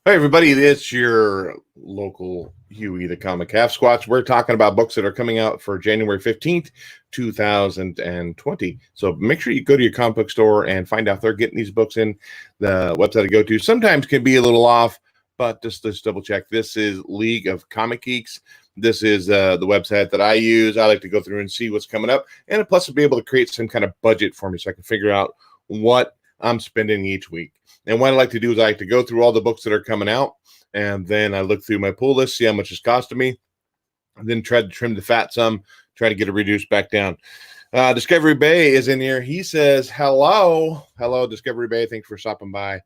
Hey everybody, it's your local Huey the Comic Half Squatch. We're talking about books that are coming out for January 15th, 2020. So make sure you go to your comic book store and find out if they're getting these books in. The website I go to sometimes can be a little off, but just double check. This is League of Comic Geeks. This is the website that I use. I like to go through and see what's coming up, and plus to be able to create some kind of budget for me so I can figure out what I'm spending each week. And what I like to do is I like to go through all the books that are coming out, and then I look through my pull list, see how much it's costing me, and then try to trim the fat some, try to get it reduced back down. Discovery Bay is in here. He says, hello, Discovery Bay. Thanks for stopping by.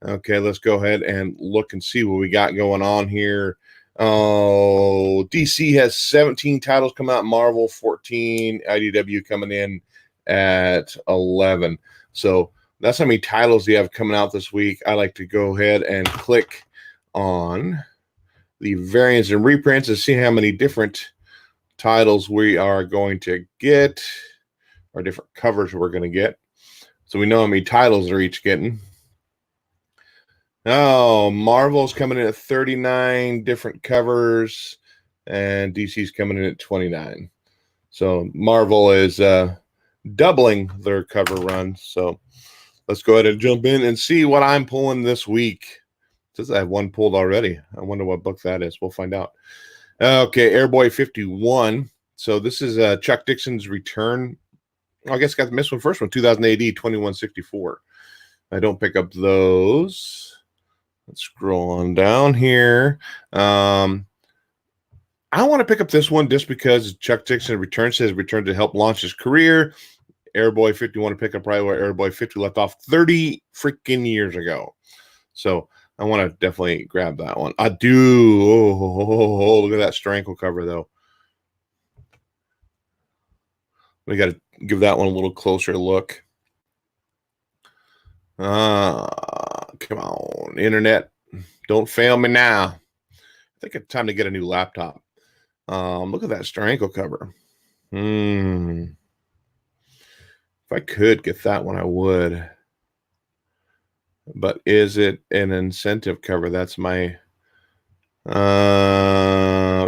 Okay, let's go ahead and look and see what we got going on here. Oh, DC has 17 titles come out, Marvel 14, IDW coming in at 11. So that's how many titles you have coming out this week. I like to go ahead and click on the variants and reprints and see how many different titles we are going to get, or different covers we're going to get. So we know how many titles they're each getting. Oh, Marvel's coming in at 39 different covers, and DC's coming in at 29. So Marvel is doubling their cover run. So let's go ahead and jump in and see what I'm pulling this week. It says I have one pulled already. I wonder what book that is. We'll find out. Okay, Airboy 51. So this is Chuck Dixon's return. I guess I got the missed one first one, 2000 AD, 2164. I don't pick up those. Let's scroll on down here. I want to pick up this one just because Chuck Dixon returns, says return to help launch his career. Airboy 51 to pick up right where Airboy 50 left off 30 freaking years ago. So I want to definitely grab that one. I do. Oh, look at that Strankle cover, though. We got to give that one a little closer look. Come on, internet. Don't fail me now. I think it's time to get a new laptop. Look at that Strankle cover. If I could get that one, I would. But is it an incentive cover? That's my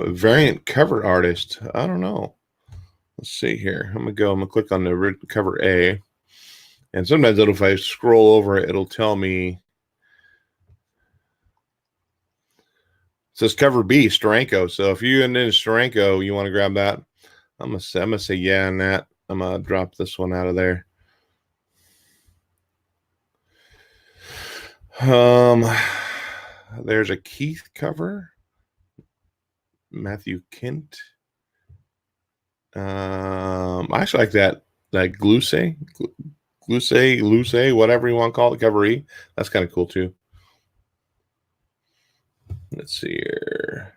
variant cover artist. I don't know. Let's see here. I'm gonna click on the cover A, and sometimes if I scroll over it, it'll tell me. It says cover B, Steranko. So if you're into Steranko, you want to grab that. I'm gonna say yeah on that. I'm gonna drop this one out of there. There's a Keith cover. Matthew Kent. I actually like that Luce, whatever you want to call it, cover E. That's kind of cool too. Let's see here.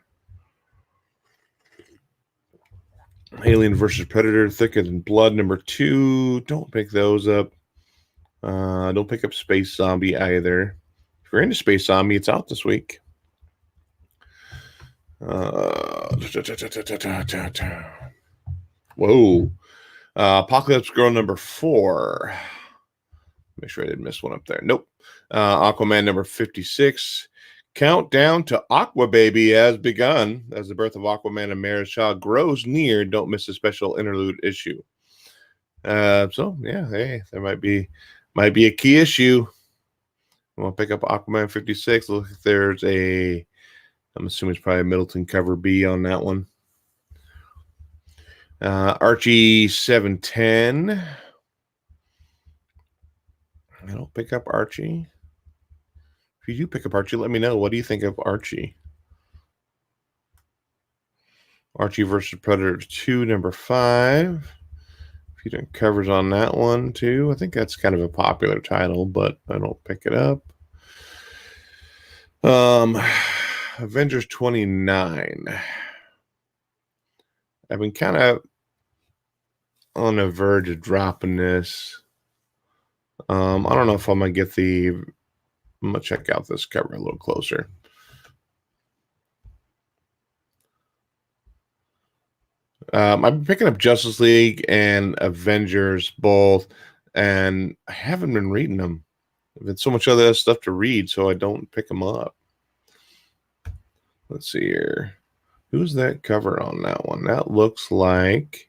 Alien versus Predator, Thicker Than Blood, number 2. Don't pick those up. Don't pick up Space Zombie either. If you're into Space Zombie, it's out this week. Whoa. Apocalypse Girl number 4. Make sure I didn't miss one up there. Nope. Aquaman number 56. Countdown to Aqua Baby has begun as the birth of Aquaman and Mara Shaw grows near. Don't miss a special interlude issue. So yeah, hey, there might be a key issue. I'm gonna pick up Aquaman 56. Look, if there's I'm assuming it's probably a Middleton cover B on that one. Archie 710. I don't pick up Archie. If you do pick up Archie, let me know. What do you think of Archie? Archie versus Predator 2, number 5. A few different covers on that one, too. I think that's kind of a popular title, but I don't pick it up. Avengers 29. I've been kind of on the verge of dropping this. I don't know if I'm going to get I'm going to check out this cover a little closer. I've been picking up Justice League and Avengers both, and I haven't been reading them. I've had so much other stuff to read, so I don't pick them up. Let's see here. Who's that cover on that one? That looks like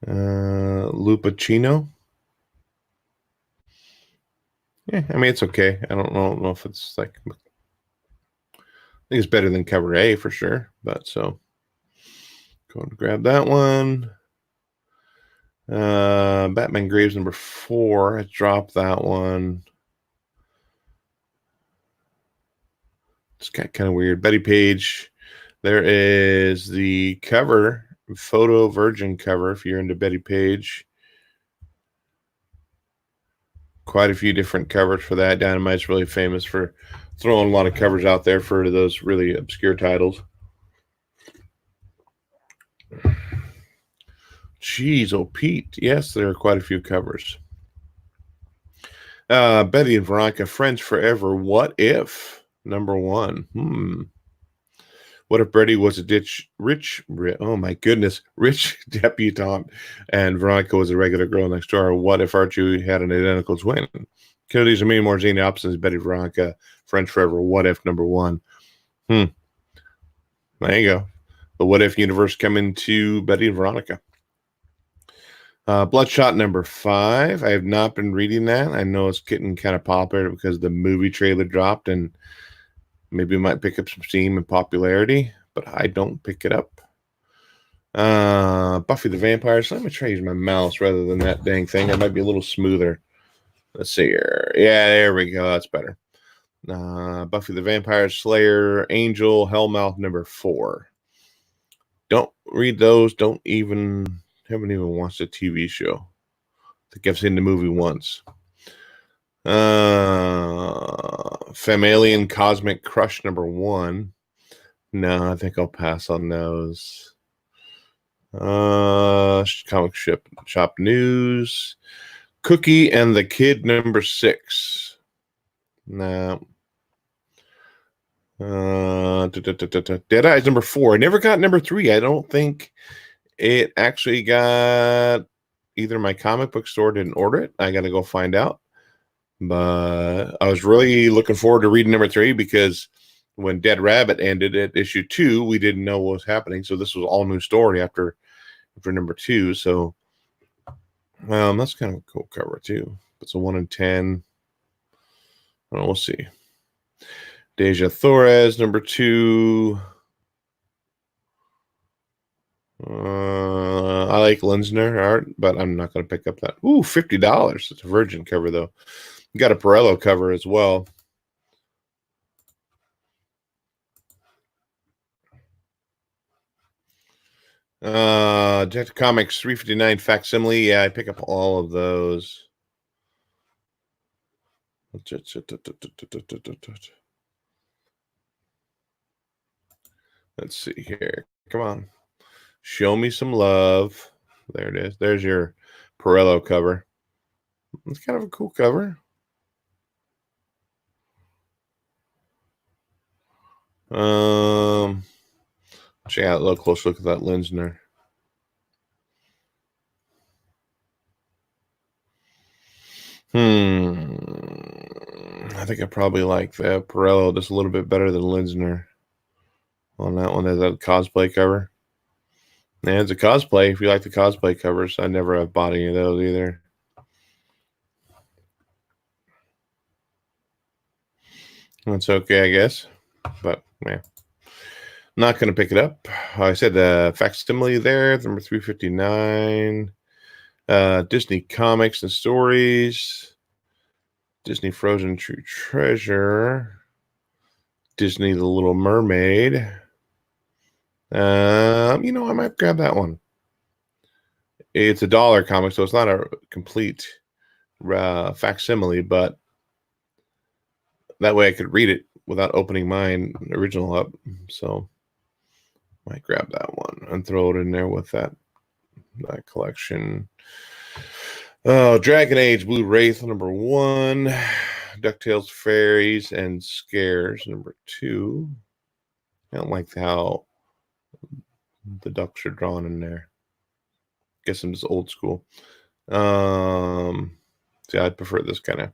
Lupacino. Yeah, I mean, it's okay. I don't know if it's like, I think it's better than cover A for sure. But so go and grab that one. Batman Graves number 4. I dropped that one. It's kind of weird. Betty Page. There is the cover, photo virgin cover, if you're into Betty Page. Quite a few different covers for that. Dynamite's really famous for throwing a lot of covers out there for those really obscure titles. Jeez, oh Pete. Yes, there are quite a few covers. Betty and Veronica, Friends Forever. What if? Number 1. What if Betty was a rich debutante and Veronica was a regular girl next door? What if Archie had an identical twin? Kennedy's and me, more Zany opposites, Betty, Veronica, Friends Forever. What if number 1? There you go. The What If universe coming to Betty and Veronica. Bloodshot number 5. I have not been reading that. I know it's getting kind of popular because the movie trailer dropped and maybe it might pick up some steam and popularity, but I don't pick it up. Buffy the Vampire Slayer. Let me try to use my mouse rather than that dang thing. It might be a little smoother. Let's see here. Yeah, there we go. That's better. Buffy the Vampire Slayer, Angel, Hellmouth number 4. Don't read those. Haven't even watched the TV show. I think I've seen the movie once. Famalian Cosmic Crush number 1. No, I think I'll pass on those. Comic Shop News. Cookie and the Kid number 6. No. Dead Eyes number 4. I never got number 3. I don't think it actually got either my comic book store didn't order it. I got to go find out. But I was really looking forward to reading number 3 because when Dead Rabbit ended at issue 2, we didn't know what was happening. So this was all new story after number 2. So that's kind of a cool cover too. It's a 1 in 10. We'll see. Deja Torres number 2. I like Linsner art, but I'm not going to pick up that. Ooh, $50. It's a Virgin cover though. You got a Perello cover as well. Detective Comics 359 facsimile. Yeah, I pick up all of those. Let's see here. Come on. Show me some love. There it is. There's your Perello cover. It's kind of a cool cover. Check out a little close look at that Linsner. I think I probably like the Perello just a little bit better than Linsner on that one. Is that a cosplay cover? Yeah, it's a cosplay. If you like the cosplay covers, I never have bought any of those either. That's okay, I guess. But yeah, not going to pick it up. I said the facsimile there, number 359. Disney Comics and Stories. Disney Frozen True Treasure. Disney The Little Mermaid. I might grab that one. It's a dollar comic, so it's not a complete facsimile, but that way I could read it without opening mine original up. So might grab that one and throw it in there with that collection. Dragon Age Blue Wraith number 1. DuckTales Fairies and Scares number 2. I don't like how the ducks are drawn in there. Guess I'm just old school. See, I'd prefer this kind of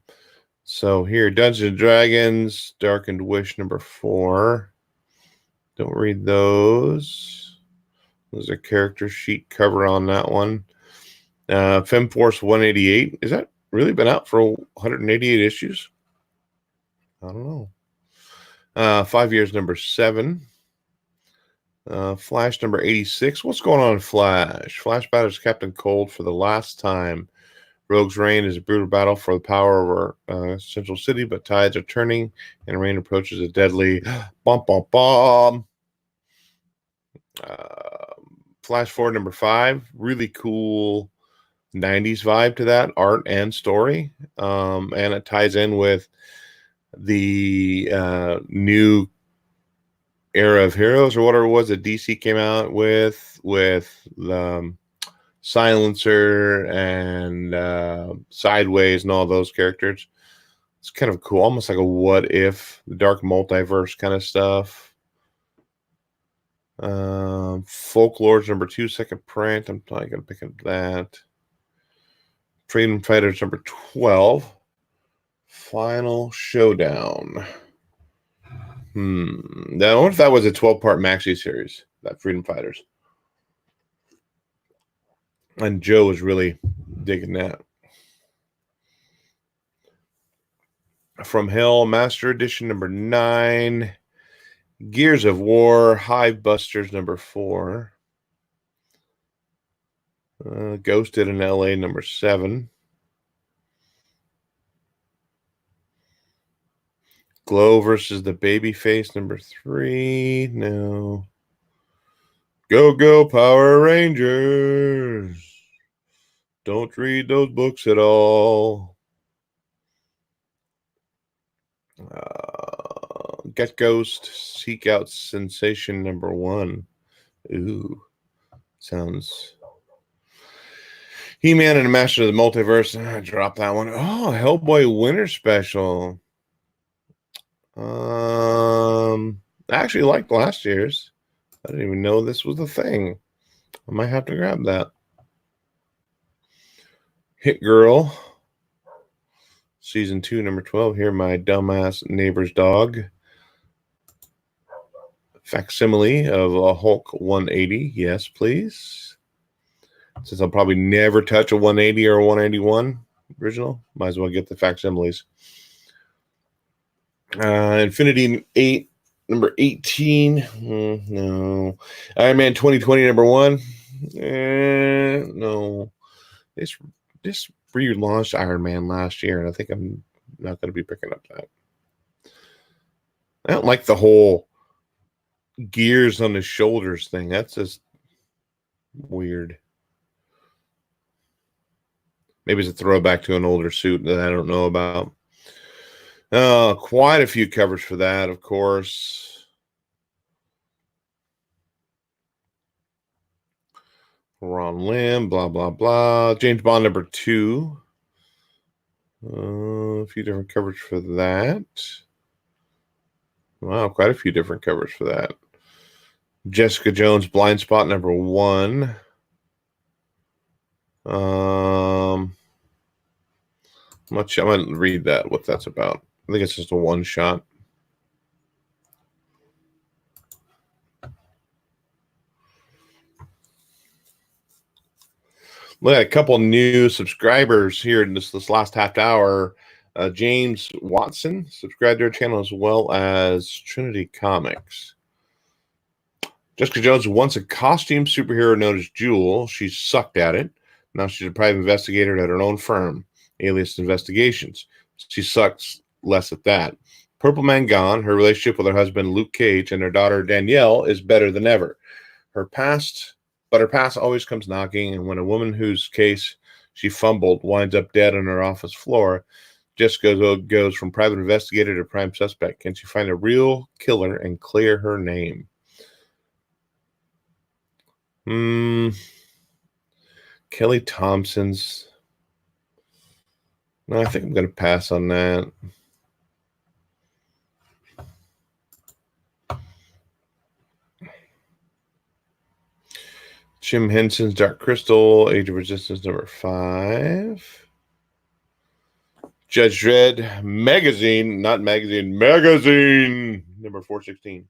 So here, Dungeons and Dragons, Darkened Wish number 4. Don't read those. There's a character sheet cover on that one. FemForce 188. Is that really been out for 188 issues? I don't know. 5 years number 7. Flash number 86. What's going on in Flash? Flash battles Captain Cold for the last time. Rogue's reign is a brutal battle for the power of our central city, but tides are turning, and Rain approaches a deadly bum bum bum. Flash forward number 5. Really cool 90s vibe to that, art and story. And it ties in with the new era of heroes, or whatever it was that DC came out with the Silencer and Sideways and all those characters. It's kind of cool, almost like a what if, the dark multiverse kind of stuff. Folklores number 2, second print. I'm probably gonna pick up that. Freedom Fighters number 12. Final Showdown. I wonder if that was a 12-part maxi series, that Freedom Fighters. And Joe was really digging that. From Hell, Master Edition number 9. Gears of War, Hive Busters number 4. Ghosted in LA number 7. Glow versus the Babyface number 3. No. Go Power Rangers. Don't read those books at all. Get Ghost, Seek Out Sensation number 1. Ooh. Sounds... He-Man and the Master of the Multiverse. I dropped that one. Oh, Hellboy Winter Special. I actually liked last year's. I didn't even know this was a thing. I might have to grab that. Hit Girl, Season 2, number 12. Here, my dumbass neighbor's dog. Facsimile of a Hulk 180. Yes, please. Since I'll probably never touch a 180 or a 181 original, might as well get the facsimiles. Infinity 8, number 18. No. Iron Man 2020, number 1. No. This relaunched Iron Man last year, and I think I'm not going to be picking up that. I don't like the whole gears on his shoulders thing. That's just weird. Maybe it's a throwback to an older suit that I don't know about. Quite a few covers for that, of course. Ron Lim, blah, blah, blah. James Bond number 2. A few different covers for that. Wow, quite a few different covers for that. Jessica Jones Blind Spot number 1. I'm going to read that, what that's about. I think it's just a one-shot. Look at a couple new subscribers here in this last half hour. James Watson subscribed to our channel, as well as Trinity Comics. Jessica Jones was once a costume superhero known as Jewel. She sucked at it. Now she's a private investigator at her own firm, Alias Investigations. She sucks less at that. Purple Man gone. Her relationship with her husband, Luke Cage, and her daughter, Danielle, is better than ever. Her past always comes knocking, and when a woman whose case she fumbled winds up dead on her office floor, Jessica goes from private investigator to prime suspect. Can she find a real killer and clear her name? Kelly Thompson's. No, I think I'm going to pass on that. Jim Henson's Dark Crystal, Age of Resistance number 5. Judge Dredd magazine, not magazine, magazine number 416.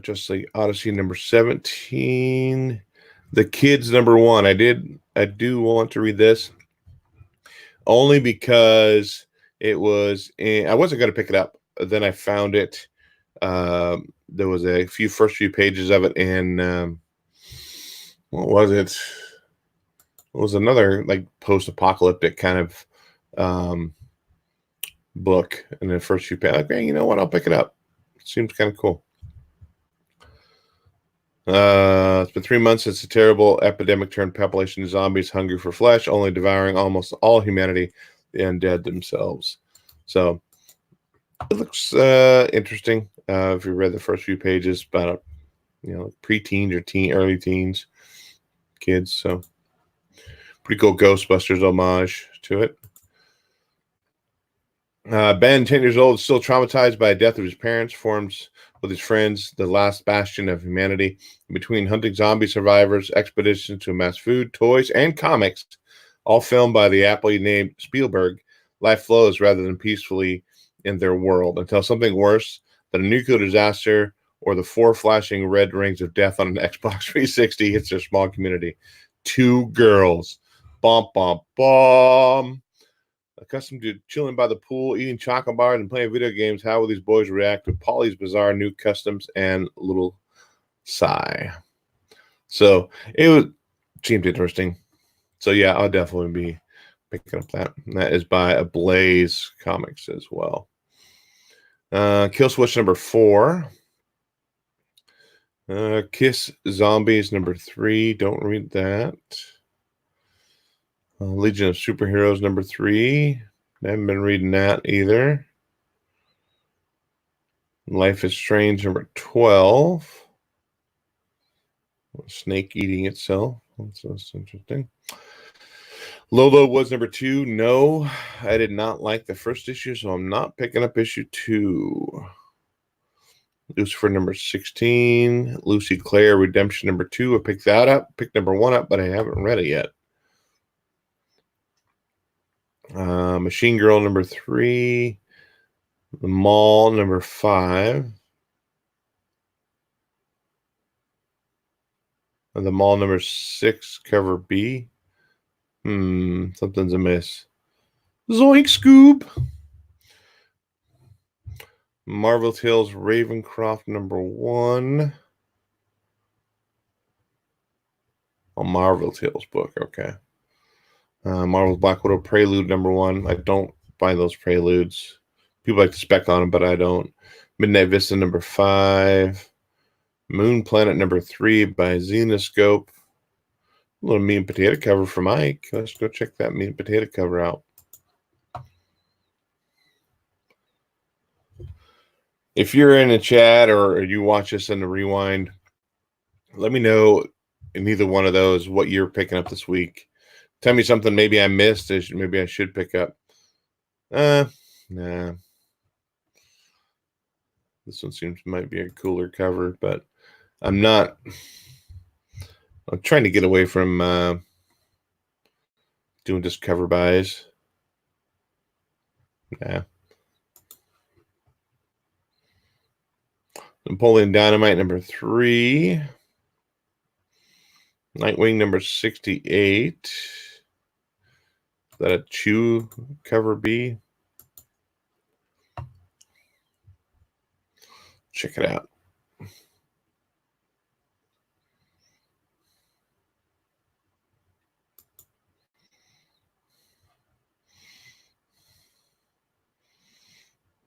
Just like Odyssey number 17. The Kids number 1. I do want to read this only because it was I wasn't going to pick it up. Then I found it. There was a first few pages of it in what was it? It was another like post-apocalyptic kind of book, and the first few pages, like, hey, you know what? I'll pick it up. It seems kind of cool. It's been 3 months since a terrible epidemic turned population of zombies hungry for flesh, only devouring almost all humanity, the undead themselves. So it looks interesting. If you read the first few pages, about preteens or early teens kids. So pretty cool Ghostbusters homage to it. Ben, 10 years old, still traumatized by the death of his parents, forms with his friends the last bastion of humanity. Between hunting zombie survivors, expeditions to amass food, toys, and comics, all filmed by the aptly named Spielberg, life flows rather than peacefully in their world until something worse than a nuclear disaster or the 4 flashing red rings of death on an Xbox 360 hits their small community. 2 girls. Bum, bum, bum. Accustomed to chilling by the pool, eating chocolate bars, and playing video games, how will these boys react to Polly's bizarre new customs and little sigh? So it seemed interesting. So yeah, I'll definitely be picking up that. And that is by Ablaze Comics as well. Kill Switch number 4. Kiss Zombies number 3. Don't read that. Legion of Superheroes number 3. I haven't been reading that either. Life is Strange number 12. Snake eating itself. That's interesting. Lolo was number 2. No, I did not like the first issue, so I'm not picking up issue 2. Lucifer number 16. Lucy Claire Redemption number 2. I picked that up. Picked number 1 up, but I haven't read it yet. Machine Girl number 3. The Mall number 5. And the Mall number 6, cover B. Something's amiss. Zoink Scoop. Marvel Tales Ravencroft number 1. A Marvel Tales book, okay. Marvel's Black Widow Prelude number 1. I don't buy those preludes. People like to spec on them, but I don't. Midnight Vista number 5. Moon Planet number 3 by Xenoscope. A little meat and potato cover for Mike. Let's go check that meat and potato cover out. If you're in the chat or you watch us in the rewind, let me know in either one of those what you're picking up this week. Tell me something maybe I missed, maybe I should pick up. Nah. This one might be a cooler cover, but I'm trying to get away from doing just cover buys. Yeah. Napoleon Dynamite number 3. Nightwing number 68. Is that a Chew cover B? Check it out.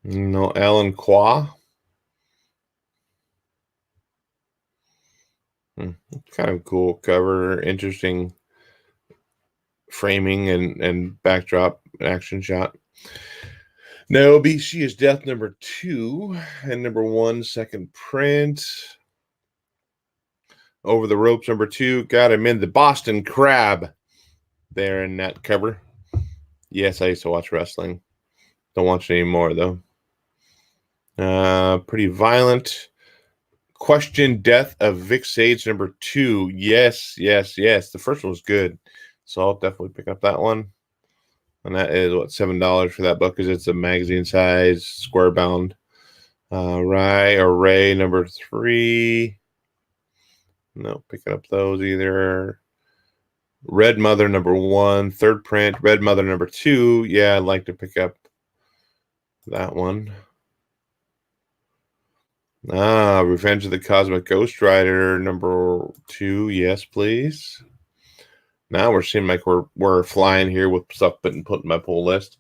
No, Alan Qua. Kind of cool cover, interesting framing and backdrop action shot. Naomi, She Is Death number 2 and number 1 second print. Over the Ropes number 2. Got him in the Boston Crab there in that cover. Yes, I used to watch wrestling. Don't watch it anymore though. Pretty violent. Question Death of Vic Sage number 2. Yes. The first one was good. So I'll definitely pick up that one. And that is what, $7 for that book, because it's a magazine size, square bound. Ray number 3. No, picking up those either. Red Mother number 1, third print. Red Mother number 2. Yeah, I'd like to pick up that one. Revenge of the Cosmic Ghost Rider number 2. Yes, please. Now we're seeming like we're flying here with stuff put in my pull list.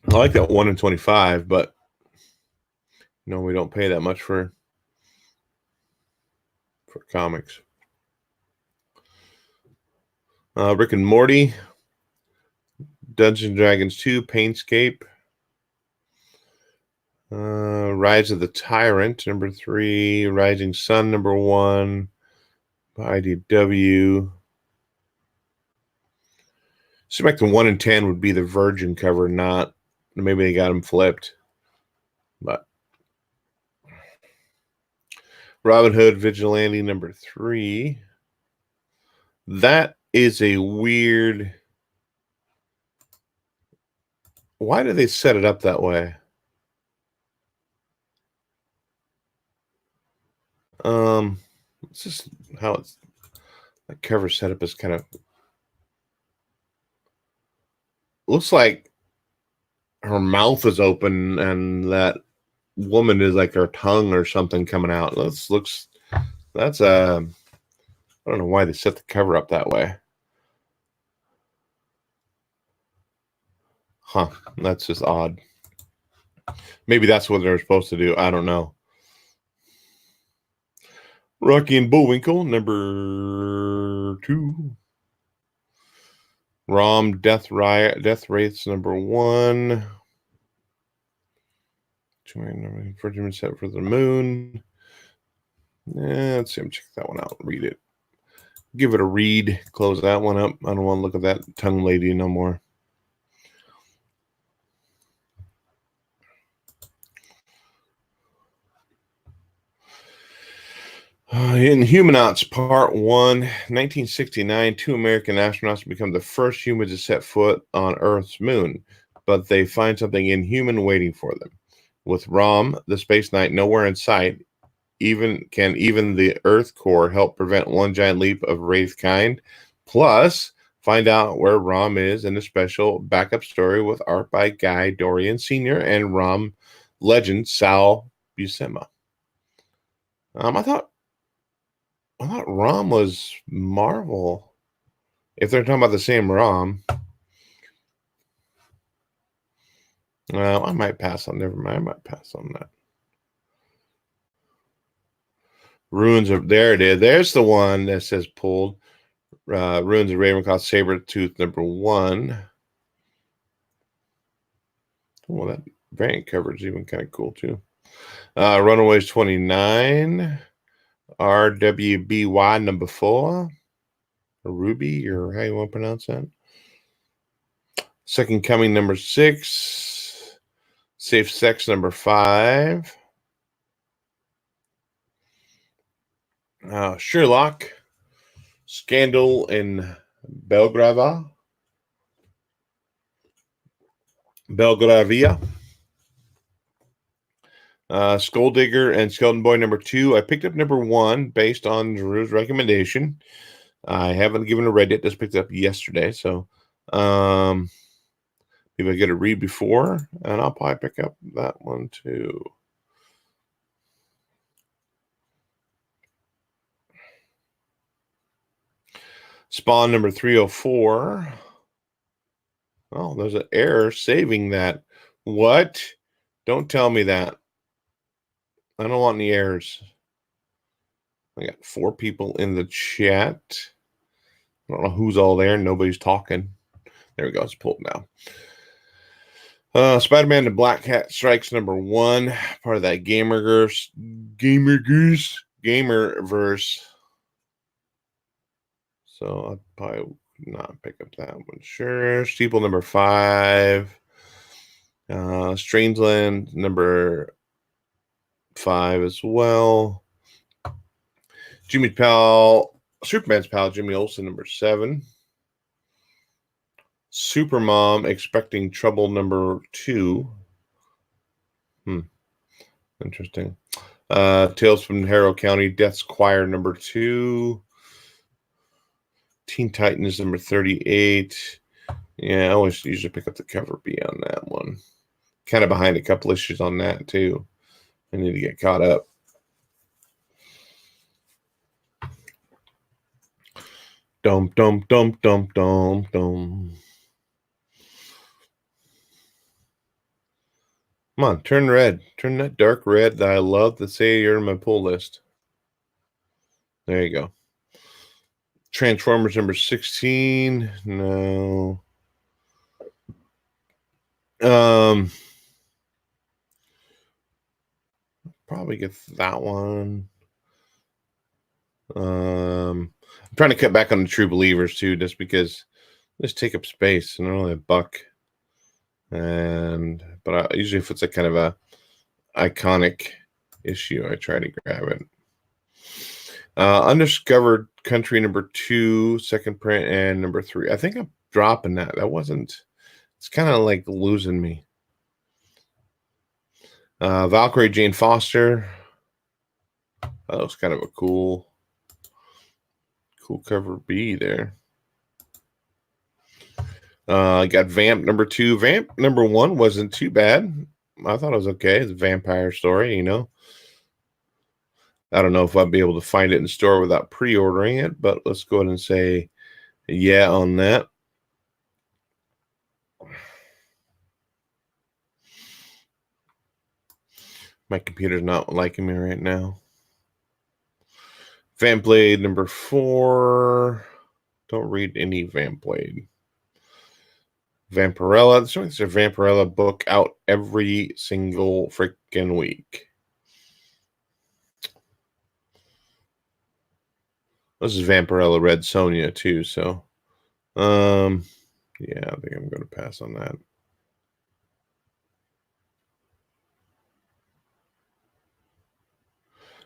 I like that 1 in 25, but no, we don't pay that much for comics. Rick and Morty, Dungeons & Dragons 2, Painscape, Rise of the Tyrant number 3, Rising Sun number 1, IDW. Seems like the 1 in 10 would be the Virgin cover, not maybe they got them flipped. But Robin Hood Vigilante number 3. That is a weird. Why do they set it up that way? It's just how it's the cover setup is kind of looks like her mouth is open and that woman is like her tongue or something coming out. That's I don't know why they set the cover up that way. Huh, that's just odd. Maybe that's what they're supposed to do. I don't know. Rocky and Bullwinkle, number 2. Rom Death Wraiths, number 1. Virgin Set for the Moon. Let's see. I'm check that one out. Read it. Give it a read. Close that one up. I don't want to look at that tongue lady no more. Inhumanauts Part 1, 1969, 2 American astronauts become the first humans to set foot on Earth's moon, but they find something inhuman waiting for them. With Rom, the space knight, nowhere in sight, even the Earth core help prevent one giant leap of Wraith kind? Plus, find out where Rom is in a special backup story with art by Guy Dorian Sr. and Rom legend Sal Buscema. I thought Rom was Marvel. If they're talking about the same Rom. Well, I might pass on. Never mind. I might pass on that. Ruins of there it is. There's the one that says pulled. Ruins of Ravenclaw Sabretooth number 1. Well, that variant cover is even kind of cool too. Runaways 29. RWBY number 4. Or Ruby, or how you want to pronounce that. Second Coming number 6. Safe Sex number 5. Sherlock. Scandal in Belgravia. Skulldigger and Skeleton Boy number 2. I picked up number 1 based on Drew's recommendation. I haven't given a read yet. Just picked it up yesterday. So if I get a read before, and I'll probably pick up that one too. Spawn number 304. Oh, there's an error saving that. What? Don't tell me that. I don't want any errors. I got 4 people in the chat. I don't know who's all there. Nobody's talking. There we go. It's pulled now. Spider-Man the Black Cat Strikes number 1. Part of that Gamerverse. So I'll probably not pick up that one. Sure. Steeple number 5. Strangeland number 5 as well. Jimmy's pal, Superman's pal, Jimmy Olsen, number 7. Supermom, Expecting Trouble, number 2. Interesting. Tales from Harrow County, Death's Choir, number 2. Teen Titans, number 38. Yeah, I always usually pick up the cover B on that one. Kind of behind a couple issues on that, too. I need to get caught up. Dum, dum, dum, dum, dum, dum. Come on, turn red. Turn that dark red that I love to say you're in my pull list. There you go. Transformers number 16. No. Probably get that one. I'm trying to cut back on the True Believers too, just because they just take up space and they're only $1. But usually if it's a kind of a iconic issue, I try to grab it. Undiscovered Country number 2, second print, and number 3. I think I'm dropping that. That wasn't. It's kind of like losing me. Valkyrie Jane Foster. That was kind of a cool cover B there. I got Vamp number 2. Vamp number 1 wasn't too bad. I thought it was okay. It's a vampire story, you know. I don't know if I'd be able to find it in store without pre-ordering it, but let's go ahead and say yeah on that. My computer's not liking me right now. Vampblade number 4. Don't read any Vampblade. Vampirella. There's a Vampirella book out every single freaking week. This is Vampirella Red Sonja too, so yeah, I think I'm going to pass on that.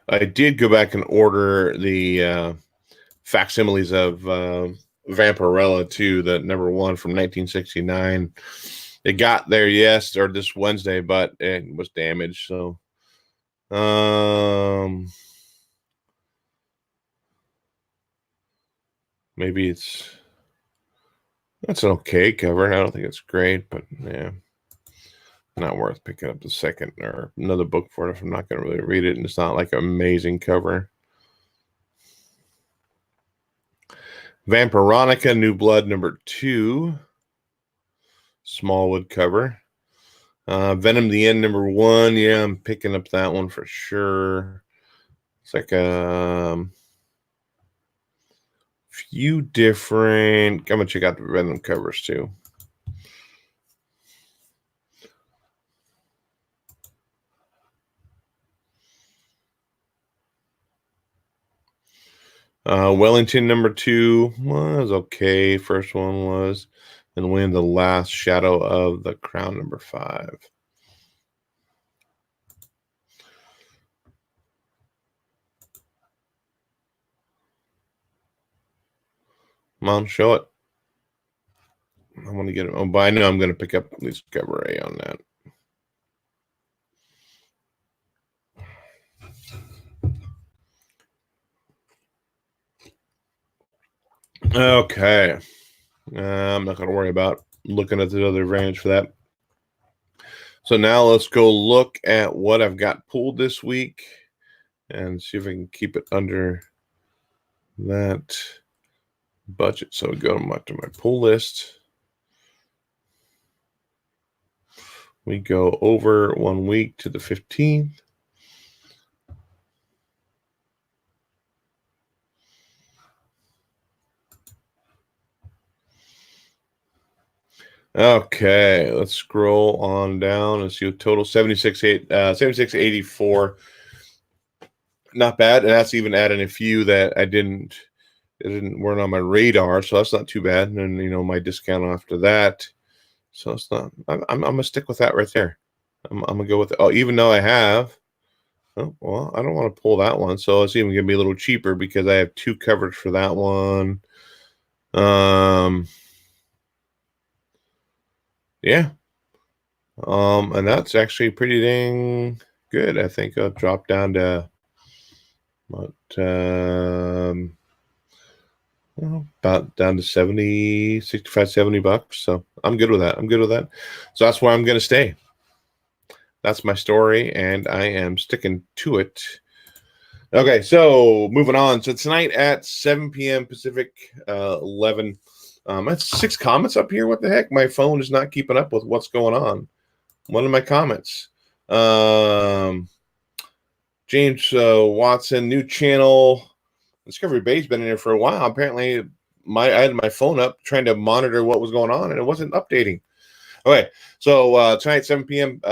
I did go back and order the facsimiles of Vampirella too, the number 1 from 1969. It got there, yes, or this Wednesday, but it was damaged. So, maybe that's an okay cover. I don't think it's great, but yeah, not worth picking up the second or another book for it if I'm not going to really read it, and it's not like an amazing cover. Vampironica New Blood number 2, Smallwood cover. Venom the End number 1. Yeah, I'm picking up that one for sure. It's like a few different. I'm gonna check out the Venom covers too. Wellington number 2 was okay. First one was, and Win the Last Shadow of the Crown number 5. Come on, show it. I want to get it. Oh, but I know I'm going to pick up at least cover A on that. Okay. I'm not going to worry about looking at the other range for that. So now let's go look at what I've got pulled this week and see if I can keep it under that budget. So we go to my pull list. We go over 1 week to the 15th. Okay, let's scroll on down and see a total 76.84. Not bad, and that's even adding a few that weren't on my radar, so that's not too bad. And then, you know, my discount after that, so it's not. I'm gonna stick with that right there. I'm gonna go with it. Oh, even though I have Oh, well, I don't want to pull that one. So it's even going to be a little cheaper because I have 2 coverage for that one. Yeah. And that's actually pretty dang good. I think I'll drop down to what, about down to 70, 65, $70. So I'm good with that. I'm good with that. So that's where I'm going to stay. That's my story, and I am sticking to it. Okay, so moving on. So tonight at 7 p.m. Pacific, 11. That's 6 comments up here. What the heck? My phone is not keeping up with what's going on. One of my comments. James Watson, new channel. Discovery Bay's been in here for a while. Apparently, I had my phone up trying to monitor what was going on, and it wasn't updating. Okay, so tonight, 7 p.m.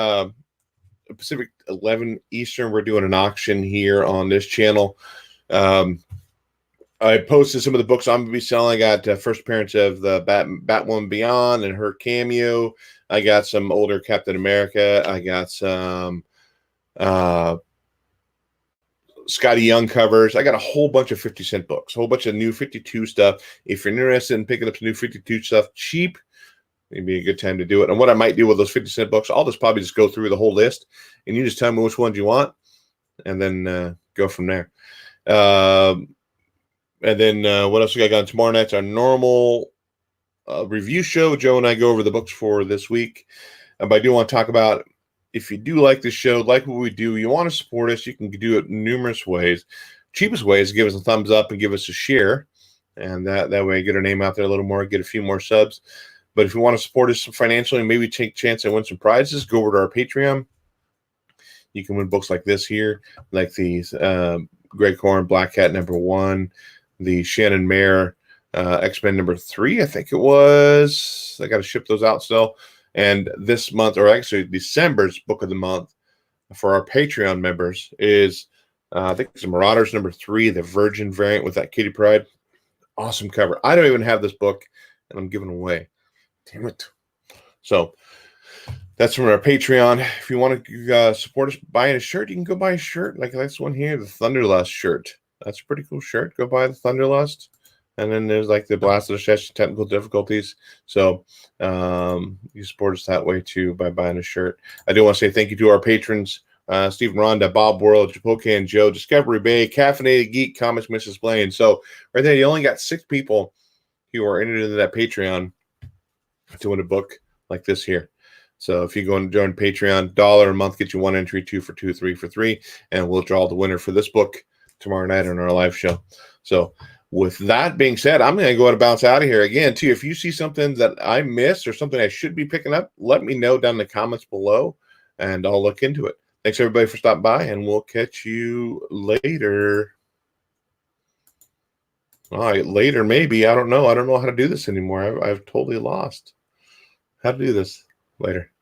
Pacific, 11 Eastern, we're doing an auction here on this channel. I posted some of the books I'm going to be selling. I got first appearance of the Batwoman Beyond and her cameo. I got some older Captain America. I got some Scotty Young covers. I got a whole bunch of 50-cent books, a whole bunch of new 52 stuff. If you're interested in picking up some new 52 stuff cheap, it'd be a good time to do it. And what I might do with those 50-cent books, I'll just probably just go through the whole list, and you just tell me which ones you want, and then go from there. And then what else we got going tomorrow night's our normal review show. Joe and I go over the books for this week. But I do want to talk about, if you do like this show, like what we do, you want to support us, you can do it numerous ways. Cheapest way is to give us a thumbs up and give us a share. And that way get our name out there a little more, get a few more subs. But if you want to support us financially, maybe take a chance and win some prizes, go over to our Patreon. You can win books like this here, like these Greg Horn, Black Cat #1, the Shannon Mayer X-Men #3, I think it was. I got to ship those out still. And this month, or actually December's book of the month for our Patreon members is, I think it's Marauders #3, the Virgin variant with that Kitty Pryde. Awesome cover. I don't even have this book, and I'm giving away. Damn it. So that's from our Patreon. If you want to support us buying a shirt, you can go buy a shirt like this one here, the Thunderlust shirt. That's a pretty cool shirt. Go buy the Thunderlust. And then there's like the Blast of the Session technical difficulties. So you support us that way too by buying a shirt. I do want to say thank you to our patrons, Stephen Ronda, Bob World, Japocan Joe, Discovery Bay, Caffeinated Geek, Comics Mrs. Blaine. So right there, you only got 6 people who are entered into that Patreon to win a book like this here. So if you go and join Patreon, $1 a month gets you 1 entry, 2 for 2, 3 for 3, and we'll draw the winner for this book tomorrow night on our live show. So with that being said, I'm going to go ahead and bounce out of here again, too. If you see something that I missed or something I should be picking up, let me know down in the comments below, and I'll look into it. Thanks, everybody, for stopping by, and we'll catch you later. All right, later, maybe. I don't know. I don't know how to do this anymore. I've totally lost how to do this. Later.